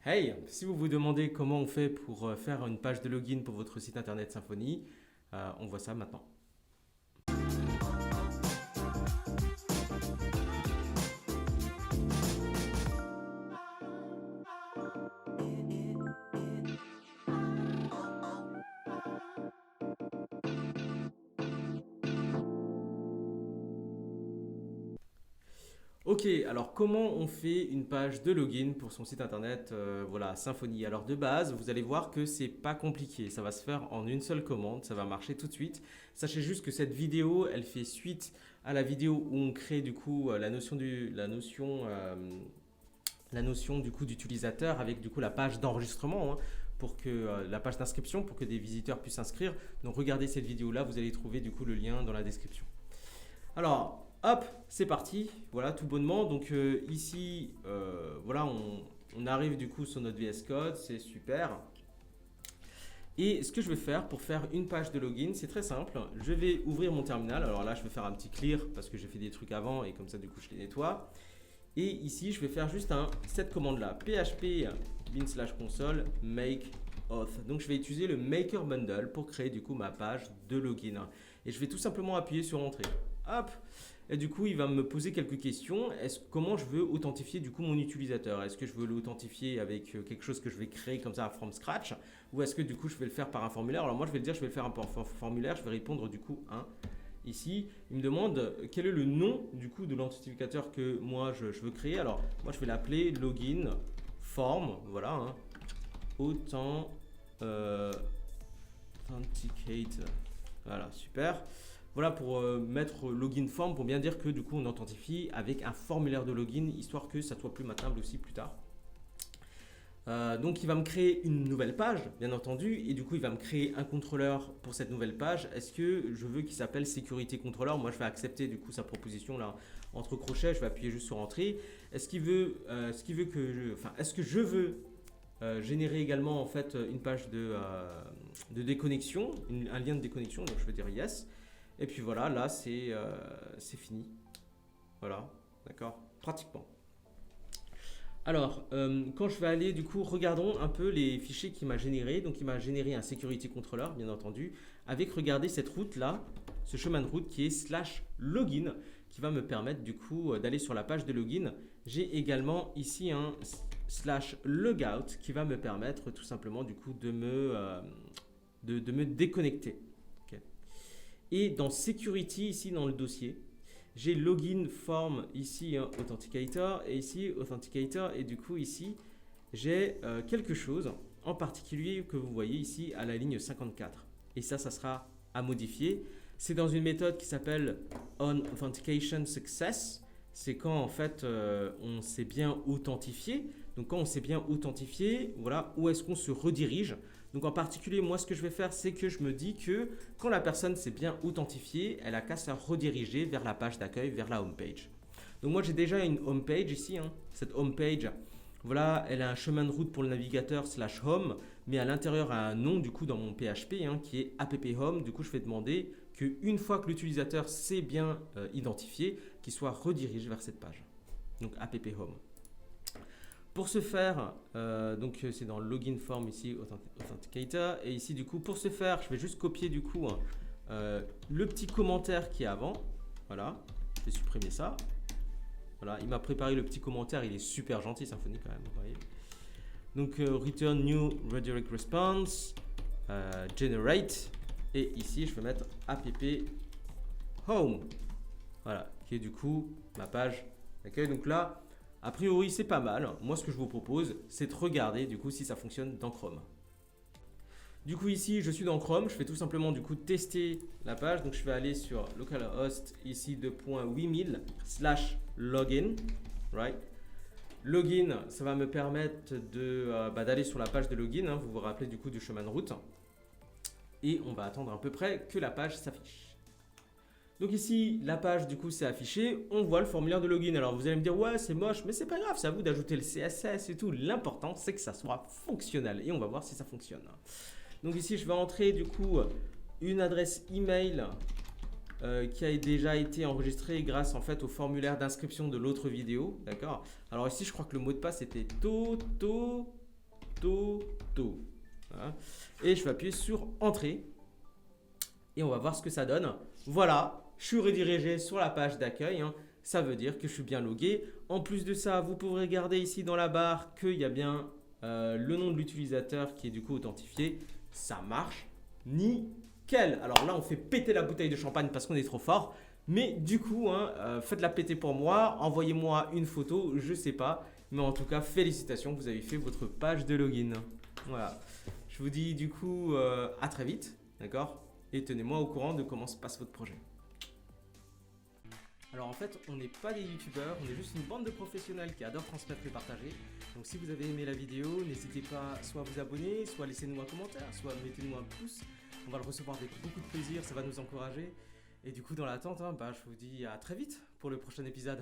Hey, si vous vous demandez comment on fait pour faire une page de login pour votre site internet Symfony, on voit ça maintenant. Ok, alors comment on fait une page de login pour son site internet voilà, Symfony. Alors de base, vous allez voir que c'est pas compliqué, ça va se faire en une seule commande, ça va marcher tout de suite. Sachez juste que cette vidéo, elle fait suite à la vidéo où on crée du coup la notion du coup d'utilisateur avec du coup la page d'enregistrement, hein, pour que la page d'inscription pour que des visiteurs puissent s'inscrire. Donc regardez cette vidéo là, vous allez trouver du coup le lien dans la description. Alors, hop, c'est parti. Voilà, tout bonnement. Donc ici, voilà, on arrive du coup sur notre VS Code, c'est super. Et ce que je vais faire pour faire une page de login, c'est très simple. Je vais ouvrir mon terminal. Alors là, je vais faire un petit clear parce que j'ai fait des trucs avant et comme ça, du coup, je les nettoie. Et ici, je vais faire juste cette commande-là, php bin/console make auth. Donc, je vais utiliser le maker bundle pour créer du coup ma page de login. Et je vais tout simplement appuyer sur entrée. Hop. Et du coup, il va me poser quelques questions. Comment je veux authentifier du coup mon utilisateur? Est-ce que je veux l'authentifier avec quelque chose que je vais créer comme ça from scratch? Ou est-ce que du coup, je vais le faire par un formulaire? Alors moi, je vais le dire, je vais le faire par formulaire. Je vais répondre du coup Ici, il me demande quel est le nom du coup de l'authentificateur que moi je veux créer. Alors moi je vais l'appeler login form, voilà, hein, authenticate. Voilà, super. Voilà pour mettre login form pour bien dire que du coup on authentifie avec un formulaire de login histoire que ça soit plus maintenable aussi plus tard. Donc il va me créer une nouvelle page, bien entendu, et du coup il va me créer un contrôleur pour cette nouvelle page. Est-ce que je veux qu'il s'appelle Security Controller? Moi je vais accepter du coup sa proposition là entre crochets, je vais appuyer juste sur entrée. Est-ce que je veux générer également en fait une page de déconnexion, un lien de déconnexion, donc je vais dire yes. Et puis voilà, là c'est fini. Voilà, d'accord, pratiquement. Alors, quand je vais aller, du coup, regardons un peu les fichiers qu'il m'a générés. Donc, il m'a généré un security controller, bien entendu, avec, regardez, cette route-là, ce chemin de route qui est /login, qui va me permettre, du coup, d'aller sur la page de login. J'ai également ici un /logout qui va me permettre, tout simplement, du coup, de me déconnecter. Okay. Et dans security, ici, dans le dossier, j'ai login form ici, hein, authenticator, et ici authenticator, et du coup ici j'ai quelque chose en particulier que vous voyez ici à la ligne 54. Et ça sera à modifier. C'est dans une méthode qui s'appelle onAuthenticationSuccess. C'est quand en fait on s'est bien authentifié. Donc quand on s'est bien authentifié, voilà, où est-ce qu'on se redirige? Donc en particulier, moi ce que je vais faire, c'est que je me dis que quand la personne s'est bien authentifiée, elle a qu'à se rediriger vers la page d'accueil, vers la home page. Donc moi j'ai déjà une home page ici, hein. Cette home page, voilà, elle a un chemin de route pour le navigateur /home, mais à l'intérieur elle a un nom du coup dans mon PHP, hein, qui est app-home. Du coup je vais demander qu'une fois que l'utilisateur s'est bien identifié, qu'il soit redirigé vers cette page. Donc app-home. Pour ce faire, donc c'est dans login form ici, authenticator, et ici du coup pour ce faire, je vais juste copier du coup le petit commentaire qui est avant, voilà, je vais supprimer ça, voilà, il m'a préparé le petit commentaire, il est super gentil Symfony quand même, vous voyez. Donc return new redirect response, generate, et ici je vais mettre app home, voilà, qui est du coup ma page d'accueil. Donc là, a priori, c'est pas mal. Moi, ce que je vous propose, c'est de regarder du coup si ça fonctionne dans Chrome. Du coup, ici, je suis dans Chrome. Je vais tout simplement du coup tester la page. Donc, je vais aller sur localhost ici 2.8000/login. Right. Login, ça va me permettre d'aller sur la page de login. Hein. Vous vous rappelez du coup du chemin de route. Et on va attendre à peu près que la page s'affiche. Donc ici, la page du coup s'est affichée, on voit le formulaire de login. Alors vous allez me dire, ouais c'est moche, mais c'est pas grave, c'est à vous d'ajouter le CSS et tout. L'important c'est que ça soit fonctionnel et on va voir si ça fonctionne. Donc ici, je vais entrer du coup une adresse email qui a déjà été enregistrée grâce en fait au formulaire d'inscription de l'autre vidéo. D'accord. Alors ici, je crois que le mot de passe était Toto. Toto. Voilà. Et je vais appuyer sur Entrée. Et on va voir ce que ça donne. Voilà, je suis redirigé sur la page d'accueil. Ça veut dire que je suis bien logué. En plus de ça, vous pourrez regarder ici dans la barre qu'il y a bien le nom de l'utilisateur qui est du coup authentifié. Ça marche nickel. Alors là, on fait péter la bouteille de champagne parce qu'on est trop fort. Mais du coup, faites-la péter pour moi. Envoyez-moi une photo, je sais pas. Mais en tout cas, félicitations, vous avez fait votre page de login. Voilà. Je vous dis du coup à très vite. D'accord ? Et tenez-moi au courant de comment se passe votre projet. Alors en fait, on n'est pas des youtubeurs, on est juste une bande de professionnels qui adorent transmettre et partager. Donc si vous avez aimé la vidéo, n'hésitez pas soit à vous abonner, soit à laisser nous un commentaire, soit mettez-nous un pouce. On va le recevoir avec beaucoup de plaisir, ça va nous encourager. Et du coup, dans l'attente, je vous dis à très vite pour le prochain épisode.